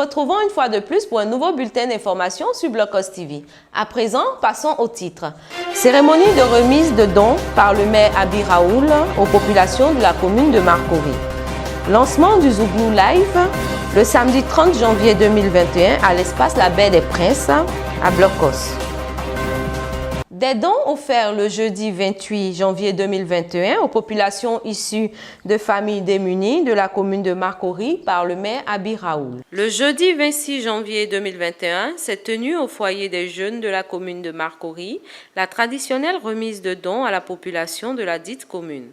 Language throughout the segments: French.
retrouvons une fois de plus pour un nouveau bulletin d'information sur Blocos TV. À présent, passons au titre. Cérémonie de remise de dons par le maire Abi Raoul aux populations de la commune de Marcory. Lancement du Zouglou Live le samedi 30 janvier 2021 à l'espace La Baie des Princes à Blocos. Des dons offerts le jeudi 28 janvier 2021 aux populations issues de familles démunies de la commune de Marcory par le maire Abi Raoul. Le jeudi 26 janvier 2021 s'est tenue au foyer des jeunes de la commune de Marcory la traditionnelle remise de dons à la population de la dite commune.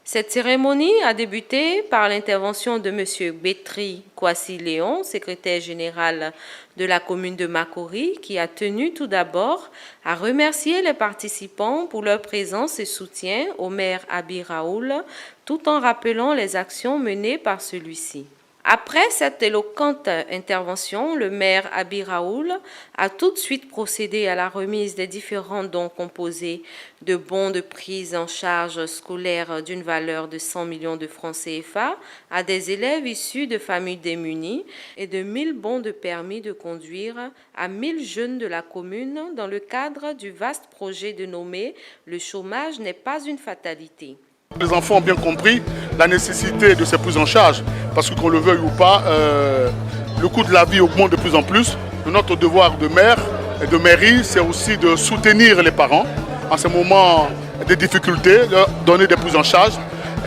Cette cérémonie a débuté par l'intervention de M. Bétri Kwasi Léon, secrétaire général de la commune de Marcory, qui a tenu tout d'abord à remercier les participants pour leur présence et soutien au maire Abi Raoul, tout en rappelant les actions menées par celui-ci. Après cette éloquente intervention, le maire Abi Raoul a tout de suite procédé à la remise des différents dons composés de bons de prise en charge scolaire d'une valeur de 100 millions de francs CFA à des élèves issus de familles démunies et de 1000 bons de permis de conduire à 1000 jeunes de la commune dans le cadre du vaste projet dénommé « Le chômage n'est pas une fatalité ». Les enfants ont bien compris la nécessité de ces prises en charge parce que qu'on le veuille ou pas, le coût de la vie augmente de plus en plus. Notre devoir de maire et de mairie, c'est aussi de soutenir les parents en ces moments de difficultés, leur donner des prises en charge.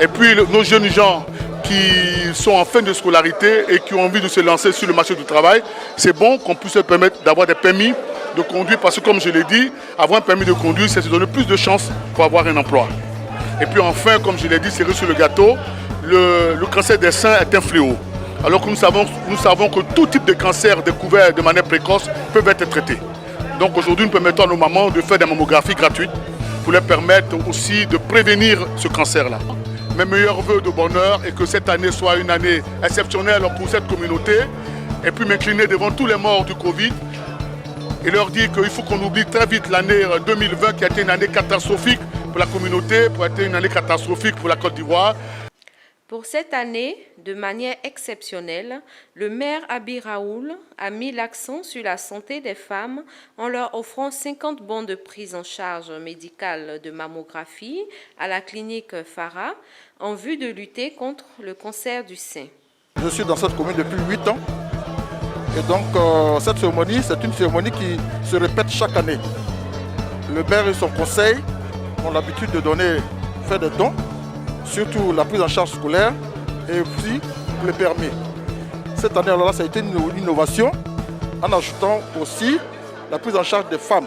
Et puis nos jeunes gens qui sont en fin de scolarité et qui ont envie de se lancer sur le marché du travail, c'est bon qu'on puisse leur permettre d'avoir des permis de conduire parce que comme je l'ai dit, avoir un permis de conduire, c'est se donner plus de chances pour avoir un emploi. Et puis enfin, comme je l'ai dit, c'est sur le gâteau, le cancer des seins est un fléau. Alors que nous savons que tout type de cancer découvert de manière précoce peuvent être traités. Donc aujourd'hui, nous permettons à nos mamans de faire des mammographies gratuites pour leur permettre aussi de prévenir ce cancer-là. Mes meilleurs voeux de bonheur et que cette année soit une année exceptionnelle pour cette communauté. Et puis m'incliner devant tous les morts du Covid et leur dire qu'il faut qu'on oublie très vite l'année 2020 qui a été une année catastrophique pour la communauté, pour être une année catastrophique pour la Côte d'Ivoire. Pour cette année, de manière exceptionnelle, le maire Abi Raoul a mis l'accent sur la santé des femmes en leur offrant 50 bons de prise en charge médicale de mammographie à la clinique Farah en vue de lutter contre le cancer du sein. Je suis dans cette commune depuis 8 ans et donc cette cérémonie, c'est une cérémonie qui se répète chaque année. Le maire et son conseil ont l'habitude de faire des dons, surtout la prise en charge scolaire et aussi le permis. Cette année, alors là, ça a été une innovation en ajoutant aussi la prise en charge des femmes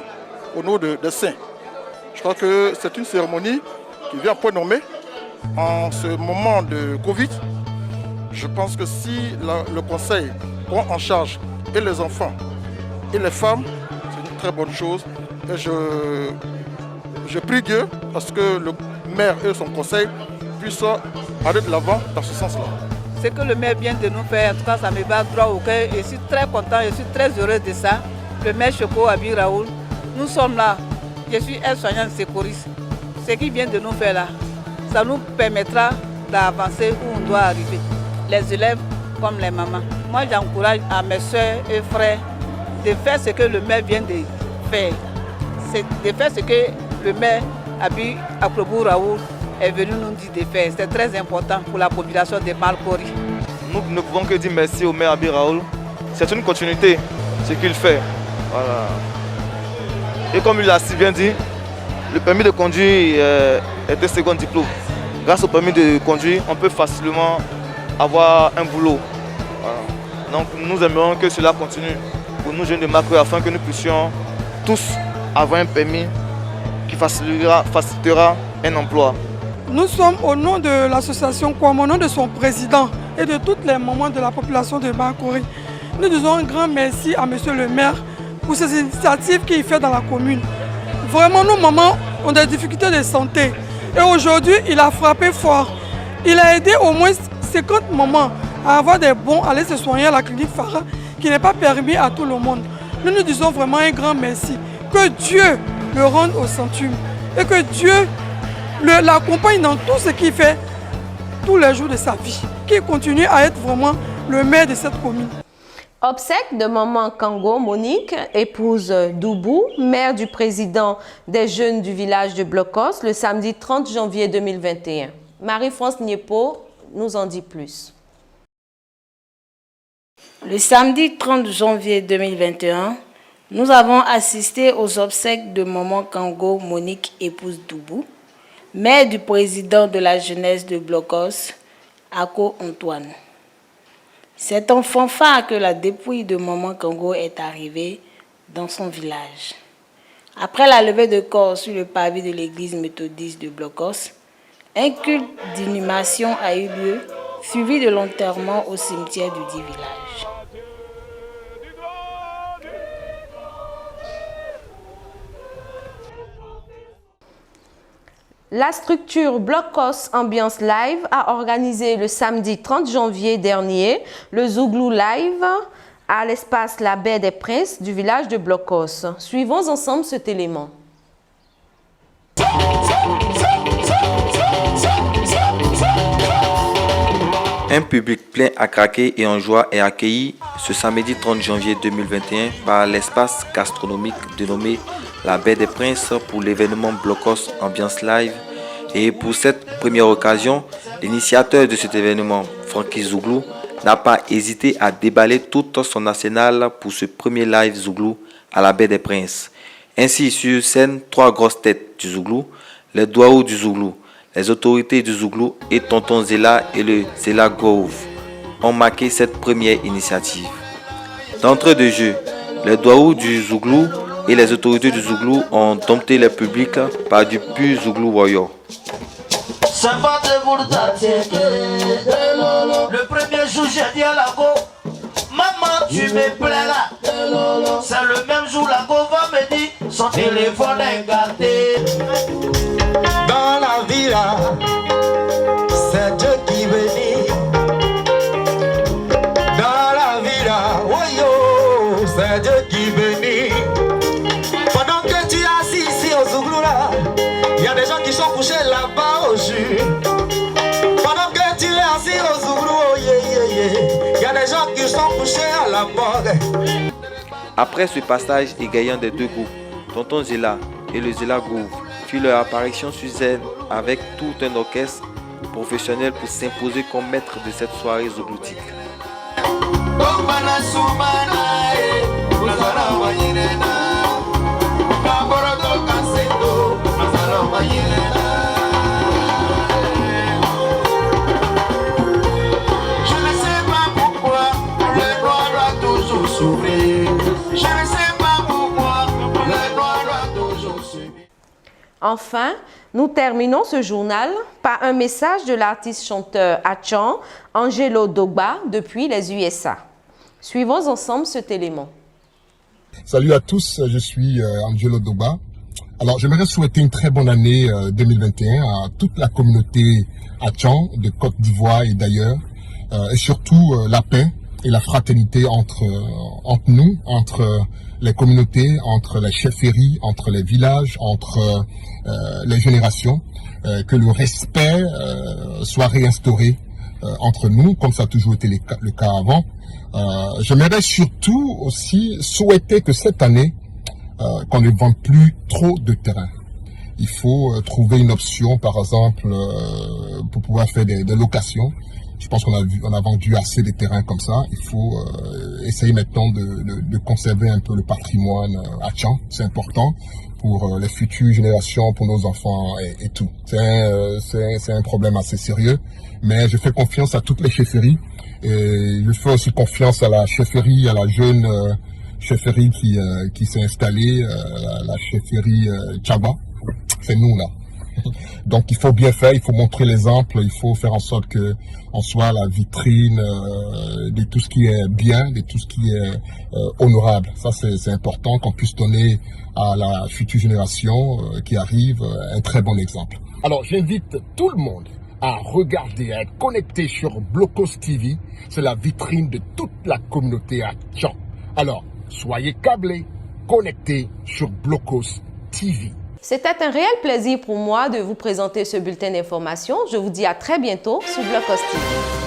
au niveau des seins. Je crois que c'est une cérémonie qui vient à point nommé en ce moment de Covid. Je pense que si le conseil prend en charge et les enfants et les femmes, c'est une très bonne chose. Et je prie Dieu parce que le maire et son conseil puissent aller de l'avant dans ce sens-là. Ce que le maire vient de nous faire, en tout cas, ça me va droit au cœur. Je suis très content, je suis très heureuse de ça. Le maire Choko Abi Raoul, nous sommes là. Je suis aide-soignante secouriste. Ce qu'il vient de nous faire là, ça nous permettra d'avancer où on doit arriver. Les élèves comme les mamans. Moi, j'encourage à mes soeurs et frères de faire ce que le maire vient de faire. C'est de faire ce que le maire Abi Raoul est venu nous dire de faire. C'est très important pour la population de Marcory. Nous ne pouvons que dire merci au maire Abi Raoul. C'est une continuité, ce qu'il fait. Voilà. Et comme il l'a si bien dit, le permis de conduire est un second diplôme. Grâce au permis de conduire, on peut facilement avoir un boulot. Voilà. Donc nous aimerions que cela continue pour nous jeunes de Marcory afin que nous puissions tous avoir un permis qui facilitera un emploi. Nous sommes au nom de l'association Kwame, au nom de son président et de toutes les mamans de la population de Marcory. Nous disons un grand merci à monsieur le maire pour ces initiatives qu'il fait dans la commune. Vraiment, nos mamans ont des difficultés de santé et aujourd'hui, il a frappé fort. Il a aidé au moins 50 mamans à avoir des bons, à aller se soigner à la clinique Farah qui n'est pas permis à tout le monde. Nous nous disons vraiment un grand merci. Que Dieu le rende au centuple et que Dieu l'accompagne dans tout ce qu'il fait tous les jours de sa vie, qu'il continue à être vraiment le maire de cette commune. Obsèques de maman Kango Monique, épouse d'Oubou, mère du président des jeunes du village de Blocos, le samedi 30 janvier 2021. Marie-France Niepo nous en dit plus. Le samedi 30 janvier 2021, nous avons assisté aux obsèques de maman Kango Monique, épouse d'Oubou, mère du président de la jeunesse de Blocos, Ako Antoine. C'est en fanfare que la dépouille de maman Kango est arrivée dans son village. Après la levée de corps sur le pavé de l'église méthodiste de Blocos, un culte d'inhumation a eu lieu, suivi de l'enterrement au cimetière du dit village. La structure Blocos Ambiance Live a organisé le samedi 30 janvier dernier le Zouglou Live à l'espace La Baie des Princes du village de Blocos. Suivons ensemble cet élément. Un public plein à craquer et en joie est accueilli ce samedi 30 janvier 2021 par l'espace gastronomique dénommé La Baie des Princes pour l'événement Blocos Ambiance Live. Et pour cette première occasion, l'initiateur de cet événement, Francky Zouglou, n'a pas hésité à déballer tout son arsenal pour ce premier live Zouglou à La Baie des Princes. Ainsi, sur scène, 3 grosses têtes du Zouglou, les Douaou du Zouglou, les autorités du Zouglou et Tonton Zela et le Zela Grove ont marqué cette première initiative. D'entrée de jeu, les Douaou du Zouglou et les autorités du Zouglou ont dompté le public par du pur Zouglou Warrior. Le premier jour, j'ai dit à la go, maman, tu me plais là. C'est le même jour, la go va me dire, son téléphone est gâté. Dans la vie là, c'est Dieu qui bénit. Dans la vie là, oh yo, c'est Dieu qui bénit. Pendant que tu es assis ici au Zouglou là, il y a des gens qui sont couchés là-bas au jus. Pendant que tu es assis au Zouglou, oh yeah, yeah, yeah, il y a des gens qui sont couchés à la morgue. Après ce passage égayant des deux groupes, Tonton Zela et le Zela Groove fit leur apparition sur scène avec tout un orchestre professionnel pour s'imposer comme maître de cette soirée zougloutique. Enfin, nous terminons ce journal par un message de l'artiste-chanteur Achan, Angelo Dogba, depuis les USA. Suivons ensemble cet élément. Salut à tous, je suis Angelo Dogba. Alors, j'aimerais souhaiter une très bonne année 2021 à toute la communauté Achan de Côte d'Ivoire et d'ailleurs, et surtout la paix et la fraternité entre nous, entre les communautés, entre les chefferies, entre les villages, entre les générations, que le respect soit réinstauré entre nous, comme ça a toujours été le cas avant. J'aimerais surtout aussi souhaiter que cette année, qu'on ne vende plus trop de terrain. Il faut trouver une option, par exemple, pour pouvoir faire des locations. Je pense qu'on a vendu assez de terrains comme ça. Il faut essayer maintenant de conserver un peu le patrimoine Achan. C'est important pour les futures générations, pour nos enfants et tout. C'est un problème assez sérieux. Mais je fais confiance à toutes les chefferies. Et je fais aussi confiance à la chefferie, à la jeune chefferie qui s'est installée, la chefferie Tchaba. C'est nous là. Donc il faut bien faire, il faut montrer l'exemple, il faut faire en sorte que on soit la vitrine de tout ce qui est bien, de tout ce qui est honorable. Ça c'est important qu'on puisse donner à la future génération qui arrive un très bon exemple. Alors j'invite tout le monde à regarder, à être connecté sur Blocos TV. C'est la vitrine de toute la communauté Achan. Alors soyez câblés, connectés sur Blocos TV. C'était un réel plaisir pour moi de vous présenter ce bulletin d'information. Je vous dis à très bientôt sur Blocos TV.